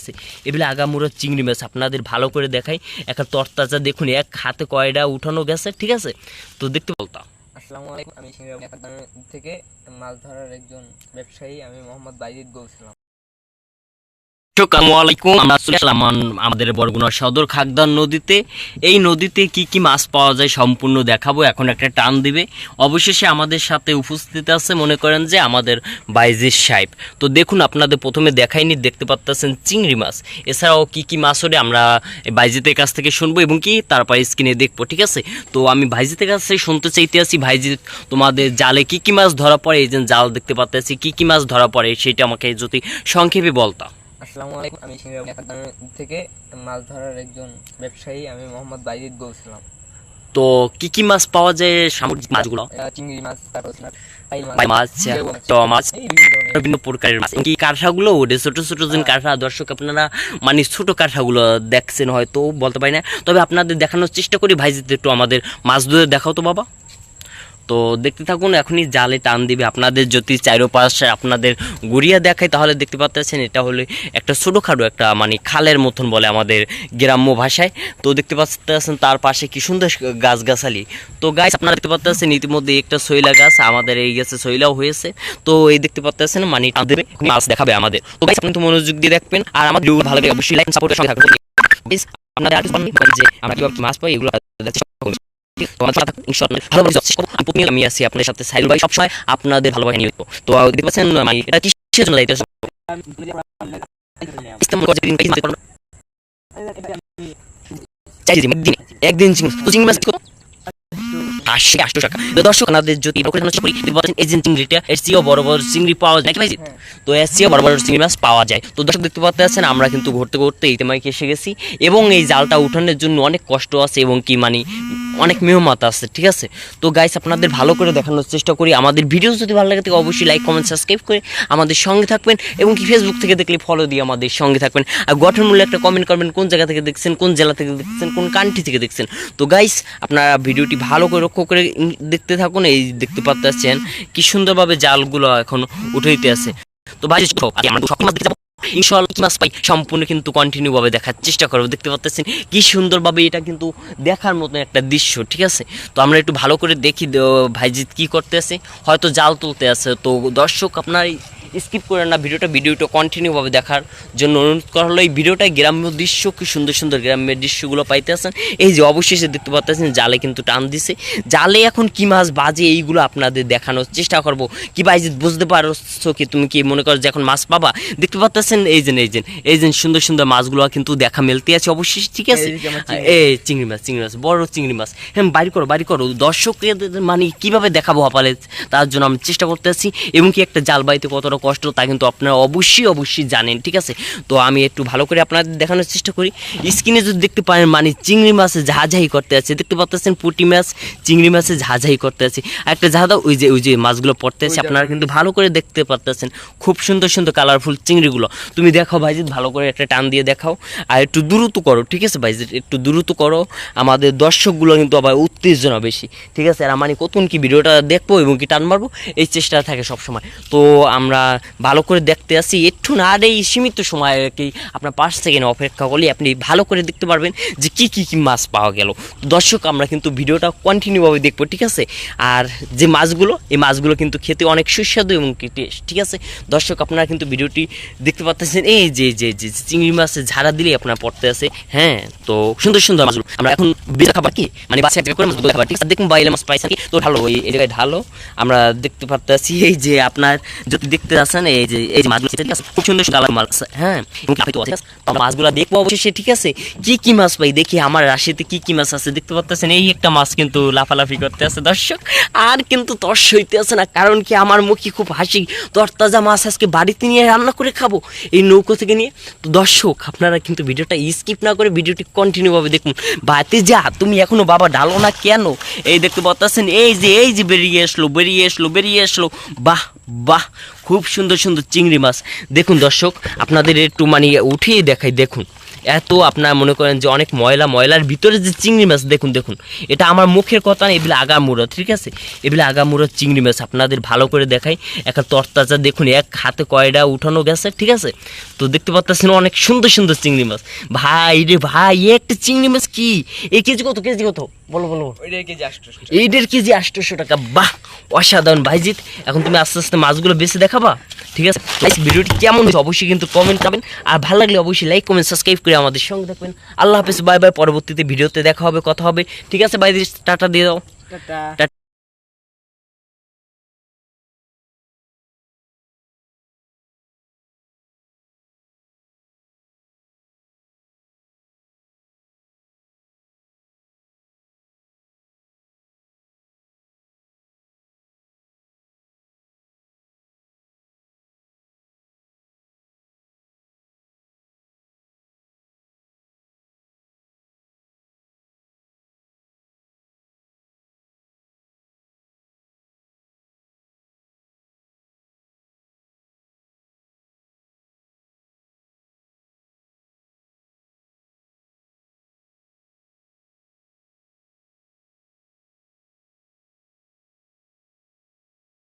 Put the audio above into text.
আছে। এগুলো আগামুড়া চিংড়ি মাছ আপনাদের ভালো করে দেখাই। একটা তরতাজা দেখুন, এক হাতে কয়টা উঠানো গেছে, ঠিক আছে। তো দেখতে বলতাম। আসসালামু আলাইকুম, আমি সিঙ্গারা থেকে মাছ ধরার একজন ব্যবসায়ী, আমি মোহাম্মদ বাইজিদ বলছিলাম। আসসালামু আলাইকুম, আমরা চলে আসলাম আমাদের বরগুনা সদর খাগদান নদীতে। এই নদীতে কি কি মাছ পাওয়া যায় সম্পূর্ণ দেখাবো। এখন একটা টান দিবে। অবশেষে আমাদের সাথে উপস্থিত আছে মনে করেন যে আমাদের বাইজিদ সাহেব। তো দেখুন, আপনাদের প্রথমে দেখাইনি, দেখতে পাচ্ছেন চিংড়ি মাছ। এছাড়াও কি কি মাছ ওরে আমরা বাইজিদের কাছ থেকে শুনবো এবং কি তারপরে স্ক্রিনে দেখবো, ঠিক আছে। তো আমি ভাইজিদের কাছ থেকে শুনতে চাইতে আছি, ভাইজিদ তোমাদের জালে কি কি মাছ ধরা পড়ে, এই যে জাল দেখতে পাচ্ছি, কি কি মাছ ধরা পড়ে সেটা আমাকে যদি সংক্ষেপে বলতাম। আসসালামু আলাইকুম, আমি সিঙ্গারা থেকে মাছ ধরার একজন ব্যবসায়ী, আমি মোহাম্মদ বাইজিদ বলছিলাম। তো কি কি মাছ পাওয়া যায় সামুদ্রিক মাছগুলো? চিংড়ি মাছ, তারপর মাছ, মাছ, বিভিন্ন প্রকারের মাছ। কি কাঁঠাগুলো ওটা ছোট ছোট যে কাঁঠা, দর্শক আপনারা মানে ছোট কাঁঠাগুলো দেখছেন হয়তো, বলতে পারি না। তবে আপনাদের দেখানোর চেষ্টা করি। ভাইজিতে একটু আমাদের মাছ ধরে দেখাও তো বাবা। তো দেখতে থাকুন, এখনই জালে টান দিবে। আপনাদের যদি চারোপাশে আপনাদের গড়িয়া দেখায় তাহলে দেখতে পাচ্ছেন এটা হলো একটা ছোটোখাটো একটা মানে খালের মতন বলে আমাদের গ্রাম্য ভাষায়। তো দেখতে পাচ্ছেন তার পাশে কি সুন্দর গাছগাছালি। তো গাছ আপনারা দেখতে পাচ্ছেন ইতিমধ্যে একটা সইলা গাছ আমাদের এই গেছে, সইলাও হয়েছে। তো এই দেখতে পাচ্ছেন মানে টান দেবে, মাছ দেখাবে আমাদের। তো গাছ আপনি তো মনোযোগ দিয়ে দেখবেন, আর আমার ভিডিও ভালো লাগে অবশ্যই লাইক সাপোর্টের সঙ্গে থাকবেন। আপনাদের আর যে আমরা কিভাবে মাছ পাই এগুলো আমি আছি আপনাদের সাথে, সাইল ভাই সবসময় আপনাদের ভালোবাসা নিয়ে। তো দেখতে পাচ্ছেন এটা কিসের জন্য যাইতেছে, একদিন চিংড়ি মাছ 800 টাকা। দর্শক আপনাদের যদি চিংড়িটা এর চেয়েও বড় বড় চিংড়ি পাওয়া যায়, ভাই তো এর চেয়েও বড় বড় চিংড়ি মাছ পাওয়া যায়। তো দর্শক দেখতে পাচ্ছেন আমরা কিন্তু ঘুরতে ঘুরতে এই তেমাইকে এসে গেছি, এবং এই জালটা উঠানোর জন্য অনেক কষ্ট আছে এবং কি মানে অনেক মেহনত আছে, ঠিক আছে। তো গাইস আপনাদের ভালো করে দেখানোর চেষ্টা করি। আমাদের ভিডিও যদি ভালো লাগে থাকে অবশ্যই লাইক কমেন্ট সাবস্ক্রাইব করে আমাদের সঙ্গে থাকবেন, এবং কি ফেসবুক থেকে দেখলে ফলো দিয়ে আমাদের সঙ্গে থাকবেন। আর গঠনমূলক একটা কমেন্ট করবেন, কোন জায়গা থেকে দেখছেন, কোন জেলা থেকে দেখছেন, কোন কান্ট্রি থেকে দেখছেন। তো গাইস আপনারা ভিডিওটি ভালো করে লক্ষ্য করে দেখতে থাকুন। এই দেখতে পাচ্ছেন কি সুন্দরভাবে জালগুলো এখন উঠাইতে আছে। তো ভাই আমরা সব মাছ দেখতে যাবো ইনশাআল্লাহ, কি মাছ পাই সম্পূর্ণ কিন্তু কন্টিনিউ ভাবে দেখার চেষ্টা করবো। দেখতে পাচ্ছেন কি সুন্দরভাবে, এটা কিন্তু দেখার মতো একটা দৃশ্য, ঠিক আছে। তো আমরা একটু ভালো করে দেখি ভাইজিৎ কি করতে আছে, হয়তো জাল তুলতে আছে। তো দর্শক আপনার স্কিপ করেন না ভিডিওটা কন্টিনিউ ভাবে দেখার জন্য অনুরোধ করা হলো। এই ভিডিওটায় গ্রাম্য দৃশ্য, কি সুন্দর সুন্দর গ্রামের দৃশ্যগুলো পাইতে আছেন। এই যে অবশেষে দেখতে পাচ্ছেন জালে কিন্তু টান দিছে, জালে এখন কি মাছ বাজে এইগুলো আপনাদের দেখানোর চেষ্টা করব। কি ভাইজিৎ বুঝতে পারছো কি, তুমি কি মনে করো যে এখন মাছ পাবা? দেখতে পাচ্ছেন এই যে সুন্দর সুন্দর মাছগুলো কিন্তু দেখা মিলতে আছে অবশ্যই, ঠিক আছে। এই চিংড়ি মাছ বড় চিংড়ি মাছ, হ্যাঁ বাড়ি করো দর্শকদের মানে কিভাবে দেখাবো আপালে, তার জন্য আমি চেষ্টা করতে আছি। এবং কি একটা জাল বাইতে কতটা কষ্ট তা কিন্তু আপনারা অবশ্যই জানেন, ঠিক আছে। তো আমি একটু ভালো করে আপনাদের দেখানোর চেষ্টা করি। স্ক্রিনে যদি দেখতে পারেন মানে চিংড়ি মাছে ঝাঁঝাই করতে আছে, দেখতে পাচ্ছেন পুঁটি মাছ চিংড়ি মাছে ঝাঁঝাই করতে আছে। আর একটা ঝাঁদা ওই যে মাছগুলো পড়তে আছে, আপনারা কিন্তু ভালো করে দেখতে পাচ্ছেন। খুব সুন্দর সুন্দর কালারফুল চিংড়িগুলো। তুমি দেখাও ভাইজিৎ, ভালো করে একটা টান দিয়ে দেখাও, আর একটু দ্রুত করো, ঠিক আছে ভাইজিৎ, একটু দ্রুত করো। আমাদের দর্শকগুলো কিন্তু আবার উত্তেজনা বেশি, ঠিক আছে। আর মানে কতক্ষণ কি ভিডিওটা দেখবো এবং কি টান মারবো এই চেষ্টা থাকে সবসময়। তো আমরা ভালো করে দেখতে আসি, একটু না আর এই সীমিত সময় কি আপনার 5 সেকেন্ড অপেক্ষা করলে আপনি ভালো করে দেখতে পারবেন যে কি মাছ পাওয়া গেল। দর্শক আমরা কিন্তু ভিডিওটা কন্টিনিউভাবে দেখবো, ঠিক আছে। আর যে মাছগুলো, এই মাছগুলো কিন্তু খেতে অনেক সুস্বাদু এবং কি টেস্ট, ঠিক আছে। দর্শক আপনারা কিন্তু ভিডিওটি দেখতে পাচ্ছেন। এই যে চিংড়ি মাছের ঝাড়া দিলেই আপনার পড়তে আছে, হ্যাঁ। তো সুন্দর সুন্দর মাছগুলো আমরা এখন বেজা খাবার কি মানে বাচ্চা একটা করে মাছ খাবার, ঠিক আছে। দেখুন বাইলে মাছ পাইছে কি, তো ঢালো এই জায়গায় ঢালো। আমরা দেখতে পাচ্ছি এই যে আপনার যদি দেখতে আছেন এই যে মাছগুলো, ঠিক আছে, খুব সুন্দর কালার মাছ, হ্যাঁ। মাছগুলো দেখবো অবশ্যই, ঠিক আছে। কি মাছ পাই দেখি আমার রাশিতে কি মাছ আছে। দেখতে পাচ্ছেন এই একটা মাছ কিন্তু লাফালাফি করতে আছে দর্শক, আর কিন্তু তর্স হইতে আছে না, কারণ কি আমার মুখে খুব হাসি। তরতাজা মাছ আজকে বাড়িতে নিয়ে রান্না করে খাবো এই নৌকো থেকে নিয়ে। তো দর্শক আপনারা কিন্তু ভিডিওটা স্কিপ না করে ভিডিওটি কন্টিনিউভাবে দেখুন। বাড়িতে যা তুমি এখনো বাবা ডালো না কেন? এই দেখতে পাচ্ছেন এই যে বেরিয়ে আসলো। বাহ খুব সুন্দর সুন্দর চিংড়ি মাছ। দেখুন দর্শক আপনাদের একটু মানে উঠিয়ে দেখাই, দেখুন এত আপনার মনে করেন যে অনেক ময়লার ভিতরে যে চিংড়ি মাছ দেখুন দেখুন, এটা আমার মুখের কথা না, এগুলো আগামুড়া, ঠিক আছে, এগুলো আগামুড়া চিংড়ি মাছ আপনাদের ভালো করে দেখাই। একটা তরতাজা দেখুন, এক হাতে কয়টা উঠানো গেছে, ঠিক আছে। তো দেখতে পাচ্ছেন অনেক সুন্দর সুন্দর চিংড়ি মাছ। ভাই রে ভাই, একটা চিংড়ি মাছ কি এই কেজি কত, কেজি কত বলো বলো? ওইটার কেজি 800 টাকা। এই 1.5 কেজি 800 টাকা। বাহ, অসাধারণ ভাইজিৎ। এখন তুমি আস্তে আস্তে মাছগুলো বেছে দেখাবা, ঠিক আছে। ভিডিওটি কেমন হয়েছে অবশ্যই কিন্তু কমেন্ট করবেন, আর ভালো লাগলে অবশ্যই লাইক কমেন্ট সাবস্ক্রাইব করে আমাদের সঙ্গে থাকবেন। আল্লাহ হাফেজ, বাই বাই। পরবর্তীতে ভিডিওতে দেখা হবে, কথা হবে, ঠিক আছে। ভাই টাটা দিয়ে দাও। টাটা।